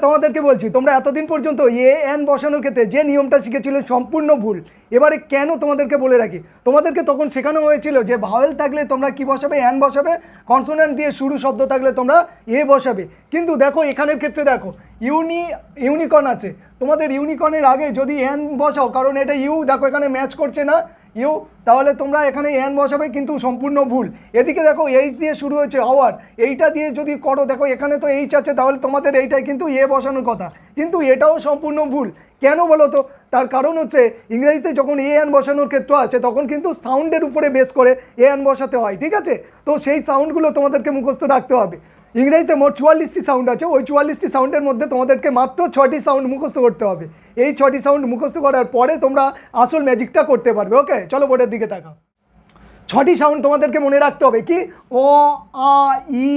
তোমাদেরকে বলছি, তোমরা এতদিন পর্যন্ত এ এন বসানোর ক্ষেত্রে যে নিয়মটা শিখেছিলে সম্পূর্ণ ভুল। এবারে কেন তোমাদেরকে বলে রাখি, তোমাদেরকে তখন শেখানো হয়েছিল যে ভাওয়েল থাকলে তোমরা কি বসাবে, এন বসাবে, কনসোনেন্ট দিয়ে শুরু শব্দ থাকলে তোমরা এ বসাবে। কিন্তু দেখো এখানের ক্ষেত্রে দেখো ইউনিকর্ন আছে, তোমাদের ইউনিকর্নের আগে যদি এন বসাও, কারণ এটা ইউ দেখো এখানে ম্যাচ করছে না ইউ, তাহলে তোমরা এখানে এন বসাবে, কিন্তু সম্পূর্ণ ভুল। এদিকে দেখো এইচ দিয়ে শুরু হয়েছে আওয়ার, এইটা দিয়ে যদি করো, দেখো এখানে তো এইচ আছে, তাহলে তোমাদের এইটাই কিন্তু এ বসানোর কথা, কিন্তু এটাও সম্পূর্ণ ভুল। কেন বলো তো? তার কারণ হচ্ছে ইংরেজিতে যখন এ এন বসানোর ক্ষেত্র আছে তখন কিন্তু সাউন্ডের উপরে বেস করে এ এন বসাতে হয়, ঠিক আছে? তো সেই সাউন্ডগুলো তোমাদেরকে মুখস্থ রাখতে হবে। ইংরেজিতে মোট 44টি সাউন্ড আছে, ওই 44টি সাউন্ডের মধ্যে তোমাদেরকে মাত্র 6টি সাউন্ড মুখস্থ করতে হবে। এই 6টি সাউন্ড মুখস্থ করার পরে তোমরা আসল ম্যাজিকটা করতে পারবে। ওকে, চলো বোর্ডের দিকে তাকাও। 6টি সাউন্ড তোমাদেরকে মনে রাখতে হবে, কি? ও, আ, ই,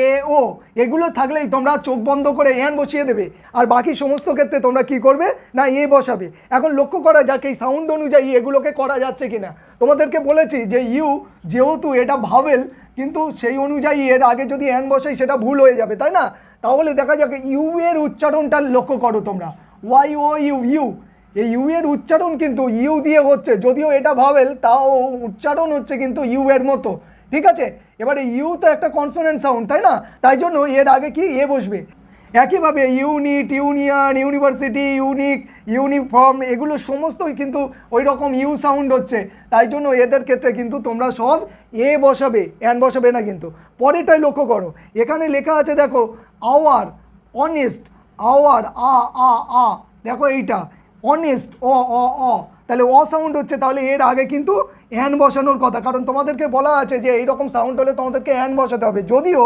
এ, ও। এগুলো থাকলেই তোমরা চোখ বন্ধ করে এন বসিয়ে দেবে, আর বাকি সমস্ত ক্ষেত্রে তোমরা কি করবে না এ বসাবে। এখন লক্ষ্য করা যাক এই সাউন্ড অনুযায়ী এগুলোকে করা যাচ্ছে কিনা। তোমাদেরকে বলেছি যে ইউ যেহেতু এটা ভাওয়েল, কিন্তু সেই অনুযায়ী এর আগে যদি এন বসাই সেটা ভুল হয়ে যাবে, তাই না? তাহলে দেখা যাক ইউ এর উচ্চারণটা লক্ষ্য করো তোমরা, ওয়াই ও ইউ ইউ, এই ইউ এর উচ্চারণ কিন্তু ইউ দিয়ে হচ্ছে, যদিও এটা ভাওয়েল তাও উচ্চারণ হচ্ছে কিন্তু ইউ এর মতো, ঠিক আছে? এবারে ইউ তো একটা কনসোনেন্ট সাউন্ড, তাই না? তাই জন্য এর আগে কি এ বসবে। একইভাবে unit, union, university, unique, uniform, এগুলো সমস্তই কিন্তু ওই রকম ইউ সাউন্ড হচ্ছে, তাই জন্য এদের ক্ষেত্রে কিন্তু তোমরা সব এ বসাবে, এন বসাবে না। কিন্তু পরেরটাই লক্ষ্য করো, এখানে লেখা আছে দেখো আওয়ার, অনেস্ট, আওয়ার, আ আ আ, দেখো এইটা অনেস্ট, অ অ অ, তাহলে অ সাউন্ড হচ্ছে, তাহলে এর আগে কিন্তু অ্যান বসানোর কথা, কারণ তোমাদেরকে বলা আছে যে এইরকম সাউন্ড হলে তোমাদেরকে অ্যান বসাতে হবে। যদিও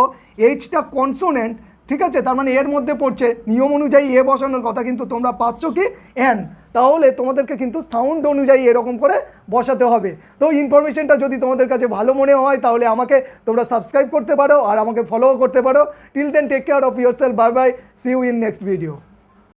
এইচটা কনসোনেন্ট, ঠিক আছে, তার মানে এর মধ্যে পড়ছে, নিয়ম অনুযায়ী এ বসানোর কথা, কিন্তু তোমরা পাচ্ছ কি অ্যান, তাহলে তোমাদেরকে কিন্তু সাউন্ড অনুযায়ী এরকম করে বসাতে হবে। তো ইনফরমেশনটা যদি তোমাদের কাছে ভালো মনে হয় তাহলে আমাকে তোমরা সাবস্ক্রাইব করতে পারো আর আমাকে ফলো করতে পারো। Till then take care of yourself, bye bye, see you in next video.